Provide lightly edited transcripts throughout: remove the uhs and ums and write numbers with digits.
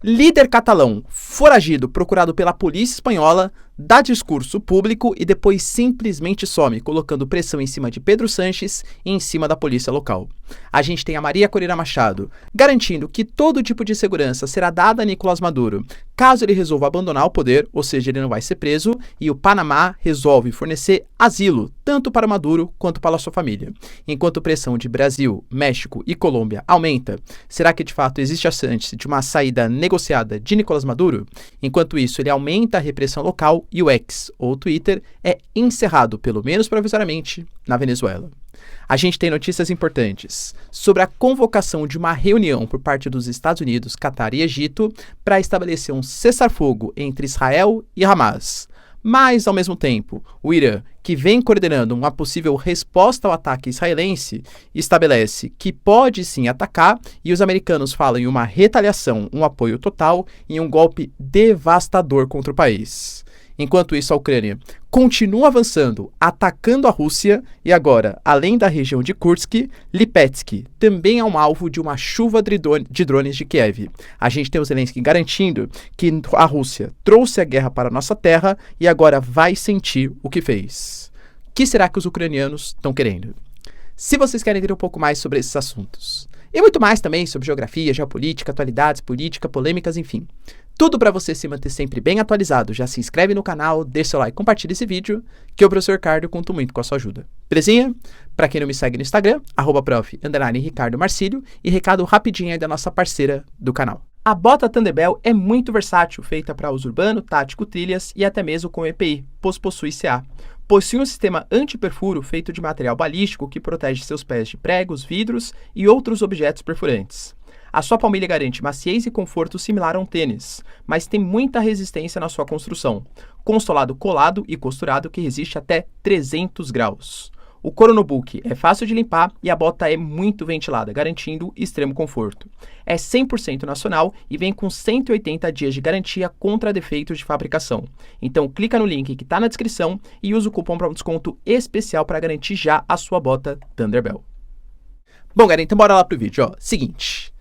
Líder catalão, foragido, procurado pela polícia espanhola, dá discurso público e depois simplesmente some, colocando pressão em cima de Pedro Sánchez e em cima da polícia local. A gente tem a Maria Corina Machado, garantindo que todo tipo de segurança será dada a Nicolás Maduro, caso ele resolva abandonar o poder, ou seja, ele não vai ser preso, e o Panamá resolve fornecer asilo, tanto para Maduro quanto para sua família. Enquanto a pressão de Brasil, México e Colômbia aumenta, será que de fato existe a chance de uma saída negociada de Nicolás Maduro? Enquanto isso, ele aumenta a repressão local e o X, ou Twitter, é encerrado, pelo menos provisoriamente, na Venezuela. A gente tem notícias importantes sobre a convocação de uma reunião por parte dos Estados Unidos, Catar e Egito para estabelecer um cessar-fogo entre Israel e Hamas. Mas, ao mesmo tempo, o Irã, que vem coordenando uma possível resposta ao ataque israelense, estabelece que pode sim atacar e os americanos falam em uma retaliação, um apoio total e um golpe devastador contra o país. Enquanto isso, a Ucrânia continua avançando, atacando a Rússia e agora, além da região de Kursk, Lipetsk também é um alvo de uma chuva de drones de Kiev. A gente tem o Zelensky garantindo que a Rússia trouxe a guerra para a nossa terra e agora vai sentir o que fez. O que será que os ucranianos estão querendo? Se vocês querem entender um pouco mais sobre esses assuntos, e muito mais também sobre geografia, geopolítica, atualidades, política, polêmicas, enfim. Tudo para você se manter sempre bem atualizado. Já se inscreve no canal, deixa seu like, compartilha esse vídeo, que o professor Ricardo conto muito com a sua ajuda. Belezinha? Para quem não me segue no Instagram, @prof_Ricardo Marcílio, e recado rapidinho aí da nossa parceira do canal. A bota Thunderbell é muito versátil, feita para uso urbano, tático, trilhas e até mesmo com EPI, pois possui CA. Possui um sistema anti-perfuro feito de material balístico que protege seus pés de pregos, vidros e outros objetos perfurantes. A sua palmilha garante maciez e conforto similar a um tênis, mas tem muita resistência na sua construção, com um solado colado e costurado que resiste até 300 graus. O couro no book é fácil de limpar e a bota é muito ventilada, garantindo extremo conforto. É 100% nacional e vem com 180 dias de garantia contra defeitos de fabricação. Então clica no link que está na descrição e usa o cupom para um desconto especial para garantir já a sua bota Thunderbell. Bom, galera, então bora lá pro vídeo. Seguinte...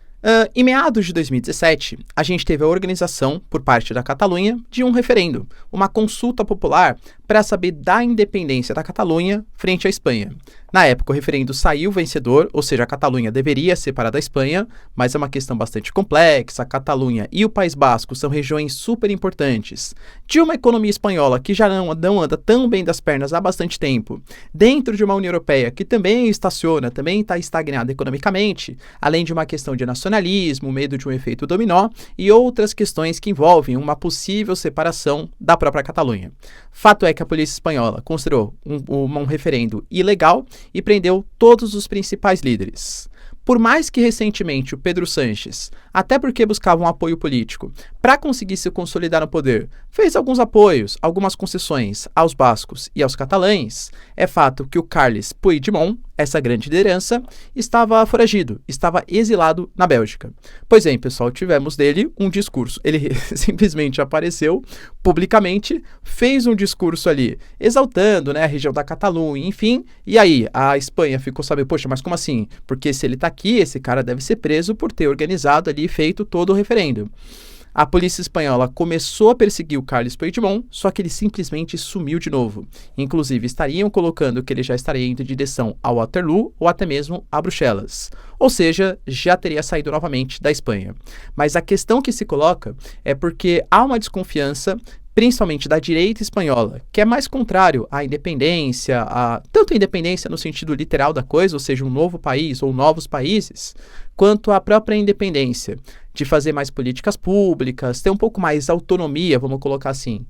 em meados de 2017, a gente teve a organização, por parte da Catalunha, de um referendo, uma consulta popular para saber da independência da Catalunha frente à Espanha. Na época, o referendo saiu vencedor, ou seja, a Catalunha deveria separar da Espanha, mas é uma questão bastante complexa. A Catalunha e o País Basco são regiões super importantes, de uma economia espanhola que já não anda tão bem das pernas há bastante tempo, dentro de uma União Europeia que também estaciona, também está estagnada economicamente, além de uma questão de nacionalismo, medo de um efeito dominó e outras questões que envolvem uma possível separação da própria Catalunha. Fato é que a polícia espanhola considerou um referendo ilegal e prendeu todos os principais líderes. Por mais que recentemente o Pedro Sánchez, até porque buscava um apoio político, para conseguir se consolidar no poder, fez alguns apoios, algumas concessões aos bascos e aos catalães, é fato que o Carles Puigdemont, essa grande liderança, estava foragido, estava exilado na Bélgica. Pois bem, pessoal, tivemos dele um discurso. Ele simplesmente apareceu publicamente, fez um discurso ali, exaltando, né, a região da Catalunha, enfim, e aí a Espanha ficou sabendo, poxa, mas como assim? Porque se ele está aqui, esse cara deve ser preso por ter organizado ali e feito todo o referendo. A polícia espanhola começou a perseguir o Carles Puigdemont, só que ele simplesmente sumiu de novo. Inclusive, estariam colocando que ele já estaria indo em direção ao Waterloo ou até mesmo a Bruxelas. Ou seja, já teria saído novamente da Espanha. Mas a questão que se coloca é porque há uma desconfiança, principalmente da direita espanhola, que é mais contrário à independência, tanto a independência no sentido literal da coisa, ou seja, um novo país ou novos países, quanto à própria independência, de fazer mais políticas públicas, ter um pouco mais autonomia, vamos colocar assim,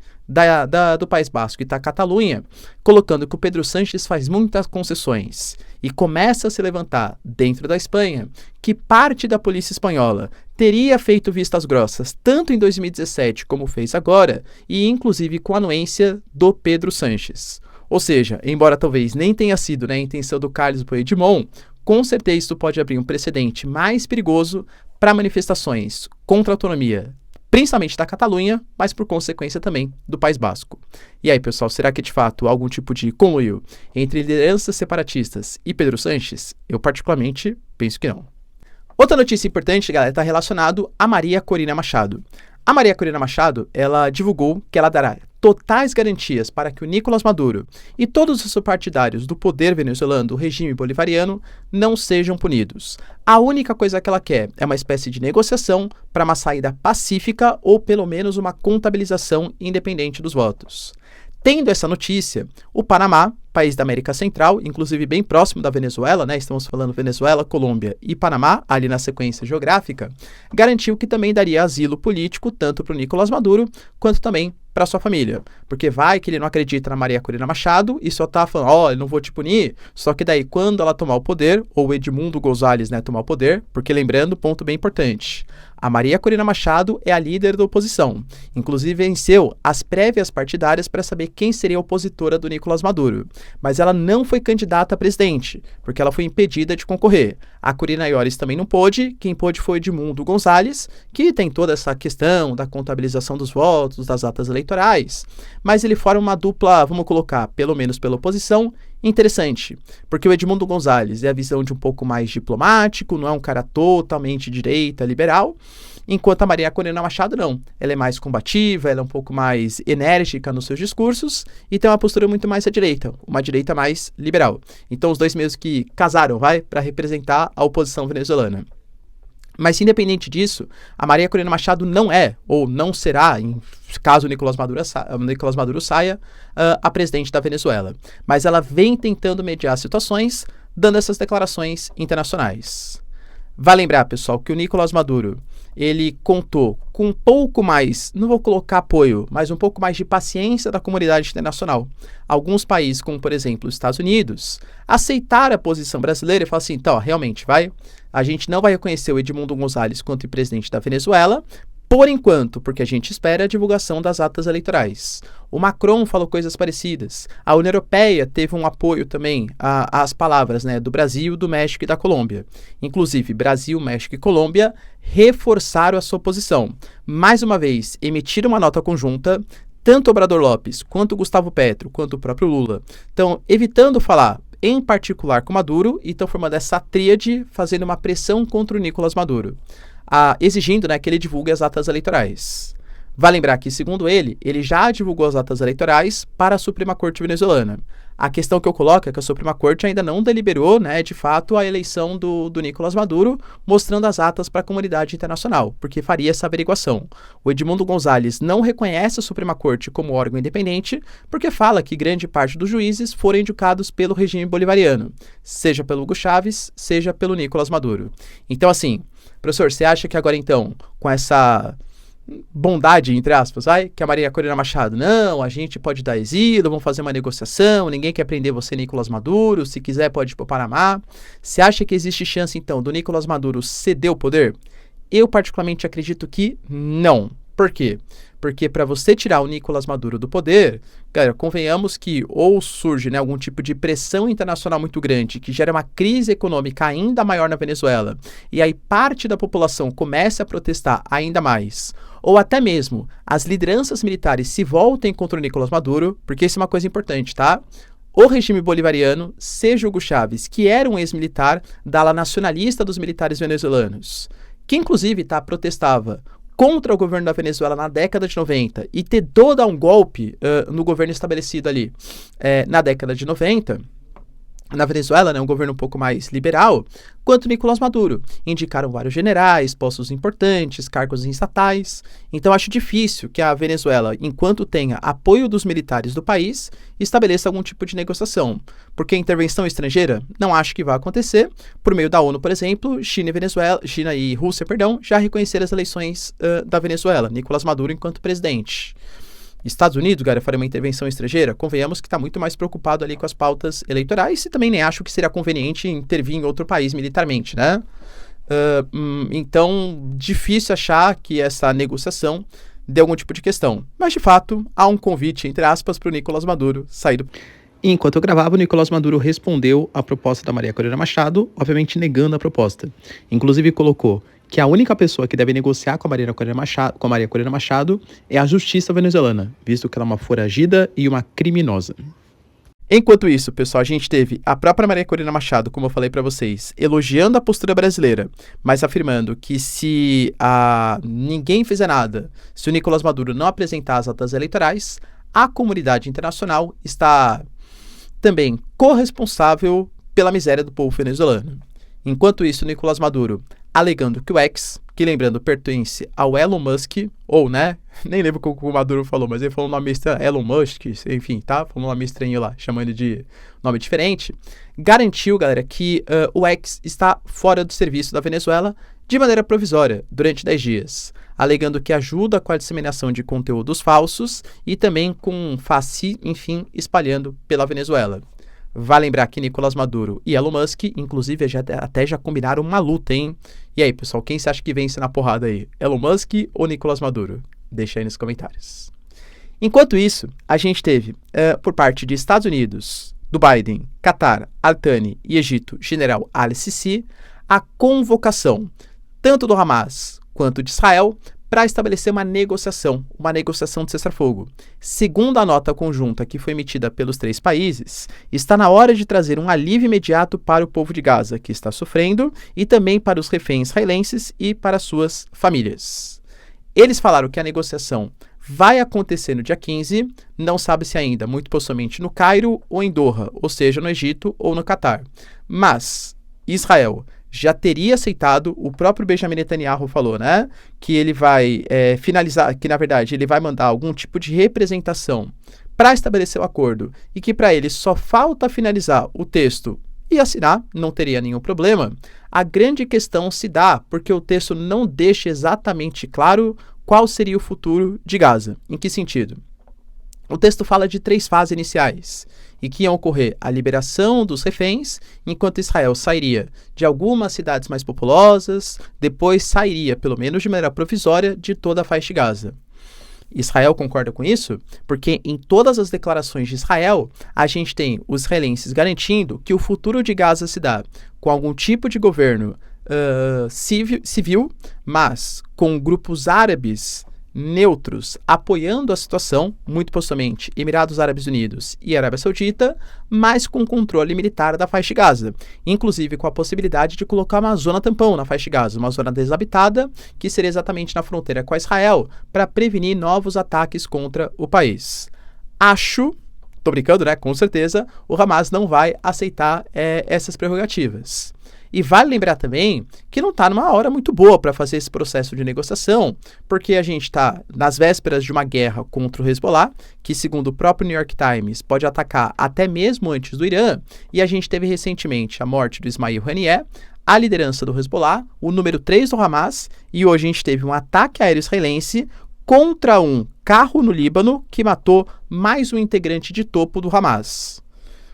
do País Basco e da Catalunha, colocando que o Pedro Sánchez faz muitas concessões e começa a se levantar dentro da Espanha que parte da polícia espanhola teria feito vistas grossas tanto em 2017 como fez agora e inclusive com a anuência do Pedro Sánchez. Ou seja, embora talvez nem tenha sido, né, a intenção do Carles Puigdemont, com certeza isso pode abrir um precedente mais perigoso para manifestações contra a autonomia, principalmente da Catalunha, mas por consequência também do País Basco. E aí, pessoal, será que de fato há algum tipo de conluio entre lideranças separatistas e Pedro Sánchez? Eu particularmente penso que não. Outra notícia importante, galera, está relacionado a Maria Corina Machado. A Maria Corina Machado, ela divulgou que ela dará totais garantias para que o Nicolás Maduro e todos os partidários do poder venezuelano, do regime bolivariano, não sejam punidos. A única coisa que ela quer é uma espécie de negociação para uma saída pacífica ou pelo menos uma contabilização independente dos votos. Tendo essa notícia, o Panamá, país da América Central, inclusive bem próximo da Venezuela, né? Estamos falando Venezuela, Colômbia e Panamá, ali na sequência geográfica, garantiu que também daria asilo político tanto para o Nicolás Maduro quanto também para sua família. Porque vai que ele não acredita na Maria Corina Machado e só tá falando, eu não vou te punir, só que daí quando ela tomar o poder, ou o Edmundo Gonzalez, né, tomar o poder, porque lembrando, ponto bem importante, a Maria Corina Machado é a líder da oposição. Inclusive venceu as prévias partidárias para saber quem seria a opositora do Nicolás Maduro. Mas ela não foi candidata a presidente, porque ela foi impedida de concorrer. A Corina Yoris também não pôde, quem pôde foi Edmundo Gonzalez, que tem toda essa questão da contabilização dos votos, das atas eleitorais. Mas ele forma uma dupla, vamos colocar, pelo menos pela oposição, interessante, porque o Edmundo Gonzalez é a visão de um pouco mais diplomático, não é um cara totalmente direita, liberal, enquanto a Maria Corina Machado não. Ela é mais combativa, ela é um pouco mais enérgica nos seus discursos e tem uma postura muito mais à direita, uma direita mais liberal. Então os dois mesmos que casaram, para representar a oposição venezuelana. Mas independente disso, a Maria Corina Machado não é, ou não será, caso o Nicolás Maduro saia, a presidente da Venezuela. Mas ela vem tentando mediar situações, dando essas declarações internacionais. Vai lembrar, pessoal, que o Nicolás Maduro, ele contou com um pouco mais, não vou colocar apoio, mas um pouco mais de paciência da comunidade internacional. Alguns países, como por exemplo os Estados Unidos, aceitaram a posição brasileira e falaram assim, então, realmente, a gente não vai reconhecer o Edmundo Gonzalez quanto presidente da Venezuela, por enquanto, porque a gente espera a divulgação das atas eleitorais. O Macron falou coisas parecidas. A União Europeia teve um apoio também às palavras, né, do Brasil, do México e da Colômbia. Inclusive, Brasil, México e Colômbia reforçaram a sua posição. Mais uma vez, emitiram uma nota conjunta, tanto o Obrador Lopes, quanto o Gustavo Petro, quanto o próprio Lula. Então, evitando falar em particular com Maduro, e estão formando essa tríade, fazendo uma pressão contra o Nicolás Maduro. Exigindo, né, que ele divulgue as atas eleitorais. Vale lembrar que, segundo ele já divulgou as atas eleitorais para a Suprema Corte venezuelana. A questão que eu coloco é que a Suprema Corte ainda não deliberou, né, de fato, a eleição do Nicolás Maduro, mostrando as atas para a comunidade internacional, porque faria essa averiguação. O Edmundo Gonzalez não reconhece a Suprema Corte como órgão independente, porque fala que grande parte dos juízes foram indicados pelo regime bolivariano, seja pelo Hugo Chávez, seja pelo Nicolás Maduro. Então, assim, professor, você acha que agora, então, com essa bondade, entre aspas, que a Maria Corina Machado, não, a gente pode dar exílio, vamos fazer uma negociação, ninguém quer prender você, Nicolás Maduro, se quiser pode ir para o Panamá. Você acha que existe chance, então, do Nicolás Maduro ceder o poder? Eu, particularmente, acredito que não. Por quê? Porque para você tirar o Nicolás Maduro do poder, cara, convenhamos que ou surge, né, algum tipo de pressão internacional muito grande, que gera uma crise econômica ainda maior na Venezuela, e aí parte da população começa a protestar ainda mais, ou até mesmo as lideranças militares se voltem contra o Nicolás Maduro, porque isso é uma coisa importante, tá? O regime bolivariano, seja Hugo Chávez, que era um ex-militar da ala nacionalista dos militares venezuelanos, que inclusive protestava contra o governo da Venezuela na década de 90 e tentou dar um golpe no governo estabelecido ali na década de 90, na Venezuela, né, um governo um pouco mais liberal, quanto Nicolás Maduro. Indicaram vários generais, postos importantes, cargos estatais. Então acho difícil que a Venezuela, enquanto tenha apoio dos militares do país, estabeleça algum tipo de negociação. Porque a intervenção estrangeira não acho que vai acontecer. Por meio da ONU, por exemplo, China e Rússia, já reconheceram as eleições da Venezuela, Nicolás Maduro enquanto presidente. Estados Unidos, cara, faria uma intervenção estrangeira, convenhamos que está muito mais preocupado ali com as pautas eleitorais e também nem acho que seria conveniente intervir em outro país militarmente, né? Então, difícil achar que essa negociação dê algum tipo de questão. Mas, de fato, há um convite, entre aspas, para o Nicolás Maduro sair do... Enquanto eu gravava, o Nicolás Maduro respondeu à proposta da Maria Corina Machado, obviamente negando a proposta. Inclusive colocou que a única pessoa que deve negociar com a Maria Corina Machado é a justiça venezuelana, visto que ela é uma foragida e uma criminosa. Enquanto isso, pessoal, a gente teve a própria Maria Corina Machado, como eu falei para vocês, elogiando a postura brasileira, mas afirmando que se ninguém fizer nada, se o Nicolás Maduro não apresentar as atas eleitorais, a comunidade internacional está também corresponsável pela miséria do povo venezuelano. Enquanto isso, Nicolás Maduro alegando que o X, que lembrando pertence ao Elon Musk, ou né, nem lembro o que o Maduro falou, mas ele falou um nome estranho, Elon Musk, enfim, tá? Falou um nome estranho lá, chamando de nome diferente, garantiu, galera, que o X está fora do serviço da Venezuela de maneira provisória, durante 10 dias, alegando que ajuda com a disseminação de conteúdos falsos e também com enfim, espalhando pela Venezuela. Vale lembrar que Nicolás Maduro e Elon Musk, inclusive, até já combinaram uma luta, hein? E aí, pessoal, quem você acha que vence na porrada aí? Elon Musk ou Nicolás Maduro? Deixa aí nos comentários. Enquanto isso, a gente teve, por parte de Estados Unidos, do Biden, Catar, Altani e Egito, General Al-Sisi, a convocação tanto do Hamas quanto de Israel para estabelecer uma negociação de cessar-fogo. Segundo a nota conjunta que foi emitida pelos 3 países, está na hora de trazer um alívio imediato para o povo de Gaza, que está sofrendo, e também para os reféns israelenses e para suas famílias. Eles falaram que a negociação vai acontecer no dia 15, não sabe se ainda, muito possivelmente no Cairo ou em Doha, ou seja, no Egito ou no Catar. Mas Israel já teria aceitado, o próprio Benjamin Netanyahu falou, né, que ele vai finalizar, que na verdade ele vai mandar algum tipo de representação para estabelecer o acordo e que para ele só falta finalizar o texto e assinar, não teria nenhum problema. A grande questão se dá porque o texto não deixa exatamente claro qual seria o futuro de Gaza. Em que sentido? O texto fala de 3 fases iniciais e que iam ocorrer a liberação dos reféns, enquanto Israel sairia de algumas cidades mais populosas, depois sairia, pelo menos de maneira provisória, de toda a faixa de Gaza. Israel concorda com isso porque em todas as declarações de Israel, a gente tem os israelenses garantindo que o futuro de Gaza se dá com algum tipo de governo civil, mas com grupos árabes neutros apoiando a situação, muito possivelmente Emirados Árabes Unidos e Arábia Saudita, mas com controle militar da faixa de Gaza, inclusive com a possibilidade de colocar uma zona tampão na faixa de Gaza, uma zona desabitada, que seria exatamente na fronteira com Israel, para prevenir novos ataques contra o país. Tô brincando, né? Com certeza, o Hamas não vai aceitar essas prerrogativas. E vale lembrar também que não está numa hora muito boa para fazer esse processo de negociação, porque a gente está nas vésperas de uma guerra contra o Hezbollah, que segundo o próprio New York Times pode atacar até mesmo antes do Irã, e a gente teve recentemente a morte do Ismail Haniyeh, a liderança do Hezbollah, o número 3 do Hamas, e hoje a gente teve um ataque aéreo israelense contra um carro no Líbano que matou mais um integrante de topo do Hamas.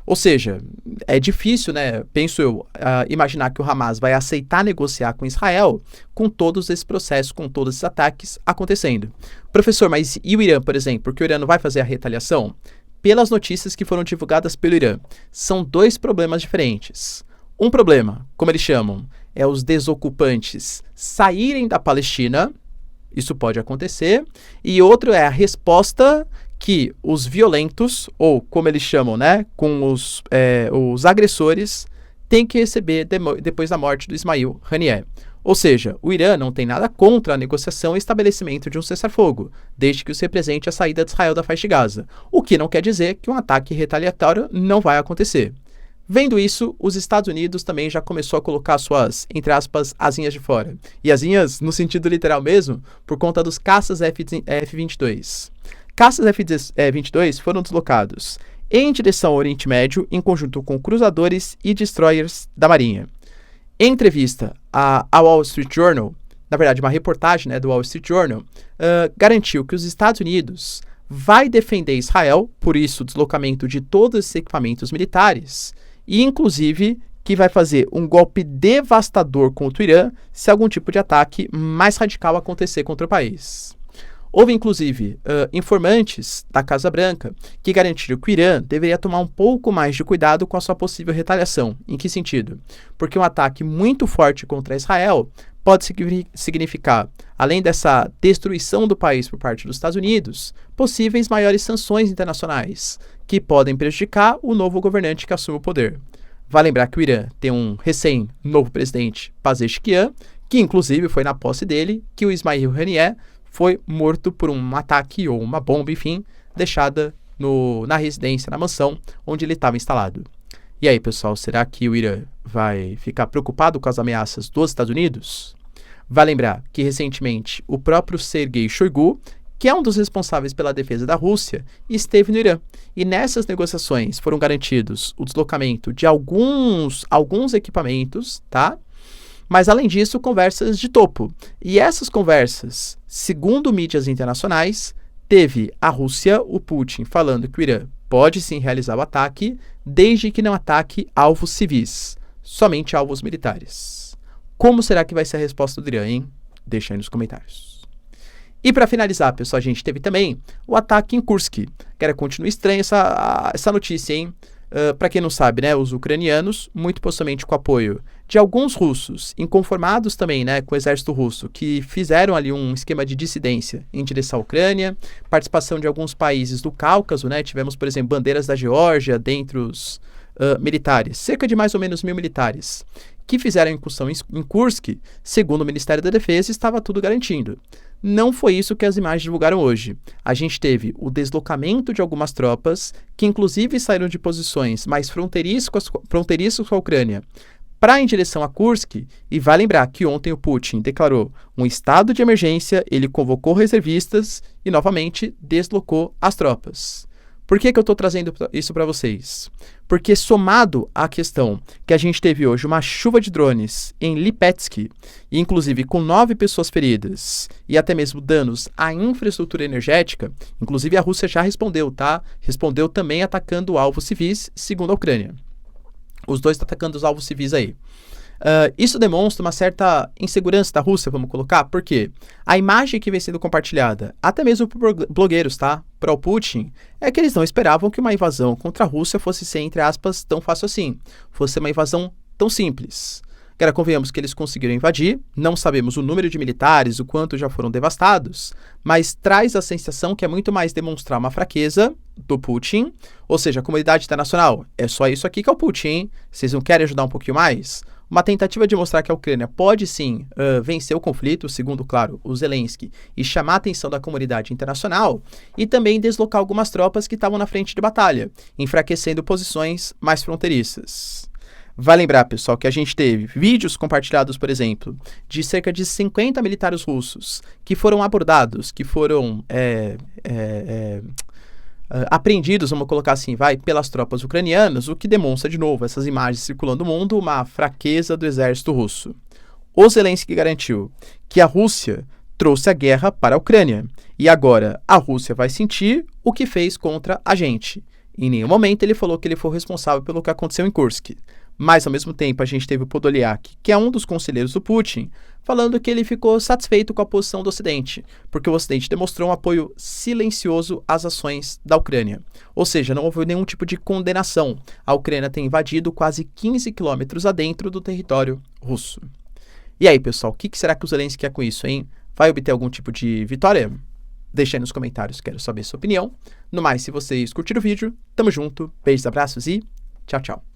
Ou seja, é difícil, né, penso eu, imaginar que o Hamas vai aceitar negociar com Israel com todos esses processos, com todos esses ataques acontecendo. Professor, mas e o Irã, por exemplo? Porque o Irã não vai fazer a retaliação? Pelas notícias que foram divulgadas pelo Irã, são 2 problemas diferentes. Um problema, como eles chamam, é os desocupantes saírem da Palestina, isso pode acontecer, e outro é a resposta que os violentos, ou como eles chamam, né, com os agressores, têm que receber depois da morte do Ismail Haniyeh. Ou seja, o Irã não tem nada contra a negociação e estabelecimento de um cessar-fogo, desde que isso represente a saída de Israel da faixa de Gaza, o que não quer dizer que um ataque retaliatório não vai acontecer. Vendo isso, os Estados Unidos também já começou a colocar suas, entre aspas, asinhas de fora. E asinhas no sentido literal mesmo, por conta dos caças F-22. Caças F-22 foram deslocados em direção ao Oriente Médio em conjunto com cruzadores e destroyers da Marinha. Em entrevista ao Wall Street Journal, na verdade uma reportagem, né, do Wall Street Journal, garantiu que os Estados Unidos vai defender Israel, por isso o deslocamento de todos esses equipamentos militares, e inclusive que vai fazer um golpe devastador contra o Irã se algum tipo de ataque mais radical acontecer contra o país. Houve, inclusive, informantes da Casa Branca que garantiram que o Irã deveria tomar um pouco mais de cuidado com a sua possível retaliação. Em que sentido? Porque um ataque muito forte contra Israel pode significar, além dessa destruição do país por parte dos Estados Unidos, possíveis maiores sanções internacionais, que podem prejudicar o novo governante que assume o poder. Vale lembrar que o Irã tem um recém-novo presidente, Pezeshkian, que inclusive foi na posse dele que o Ismail Haniyeh foi morto por um ataque ou uma bomba, enfim, deixada na residência, na mansão onde ele estava instalado. E aí, pessoal, será que o Irã vai ficar preocupado com as ameaças dos Estados Unidos? Vale lembrar que recentemente o próprio Sergei Shoigu, que é um dos responsáveis pela defesa da Rússia, esteve no Irã. E nessas negociações foram garantidos o deslocamento de alguns equipamentos, tá? Mas, além disso, conversas de topo. E essas conversas, segundo mídias internacionais, teve a Rússia, o Putin, falando que o Irã pode sim realizar o ataque, desde que não ataque alvos civis, somente alvos militares. Como será que vai ser a resposta do Irã, hein? Deixa aí nos comentários. E para finalizar, pessoal, a gente teve também o ataque em Kursk. Que continua estranha essa notícia, hein? Para quem não sabe, né, os ucranianos, muito possivelmente com o apoio de alguns russos, inconformados também, né, com o exército russo, que fizeram ali um esquema de dissidência em direção à Ucrânia, participação de alguns países do Cáucaso, né, tivemos, por exemplo, bandeiras da Geórgia dentre os militares, cerca de mais ou menos 1.000 militares, que fizeram a incursão em Kursk, segundo o Ministério da Defesa, estava tudo garantindo. Não foi isso que as imagens divulgaram hoje. A gente teve o deslocamento de algumas tropas, que inclusive saíram de posições mais fronteiriças com a Ucrânia, para em direção a Kursk, e vai lembrar que ontem o Putin declarou um estado de emergência, ele convocou reservistas e novamente deslocou as tropas. Por que eu estou trazendo isso para vocês? Porque somado à questão que a gente teve hoje uma chuva de drones em Lipetsk, e inclusive com 9 pessoas feridas e até mesmo danos à infraestrutura energética, inclusive a Rússia já respondeu, tá? Respondeu também atacando alvos civis, segundo a Ucrânia. Os dois estão atacando os alvos civis aí. Isso demonstra uma certa insegurança da Rússia, vamos colocar, porque a imagem que vem sendo compartilhada, até mesmo por blogueiros, tá? Para o Putin, é que eles não esperavam que uma invasão contra a Rússia fosse ser, entre aspas, tão fácil assim. Fosse uma invasão tão simples. Convenhamos que eles conseguiram invadir, não sabemos o número de militares, o quanto já foram devastados, mas traz a sensação que é muito mais demonstrar uma fraqueza do Putin, ou seja, a comunidade internacional, é só isso aqui que é o Putin, hein? Vocês não querem ajudar um pouquinho mais? Uma tentativa de mostrar que a Ucrânia pode sim vencer o conflito, segundo, claro, o Zelensky, e chamar a atenção da comunidade internacional, e também deslocar algumas tropas que estavam na frente de batalha, enfraquecendo posições mais fronteiriças. Vai lembrar, pessoal, que a gente teve vídeos compartilhados, por exemplo, de cerca de 50 militares russos que foram abordados, que foram apreendidos, vamos colocar assim, pelas tropas ucranianas, o que demonstra, de novo, essas imagens circulando o mundo, uma fraqueza do exército russo. O Zelensky garantiu que a Rússia trouxe a guerra para a Ucrânia, e agora a Rússia vai sentir o que fez contra a gente. Em nenhum momento ele falou que ele foi responsável pelo que aconteceu em Kursk. Mas, ao mesmo tempo, a gente teve o Podolyak, que é um dos conselheiros do Putin, falando que ele ficou satisfeito com a posição do Ocidente, porque o Ocidente demonstrou um apoio silencioso às ações da Ucrânia. Ou seja, não houve nenhum tipo de condenação. A Ucrânia tem invadido quase 15 quilômetros adentro do território russo. E aí, pessoal, o que será que o Zelensky quer com isso, hein? Vai obter algum tipo de vitória? Deixa aí nos comentários, quero saber sua opinião. No mais, se vocês curtiram o vídeo, tamo junto, beijos, abraços e tchau, tchau.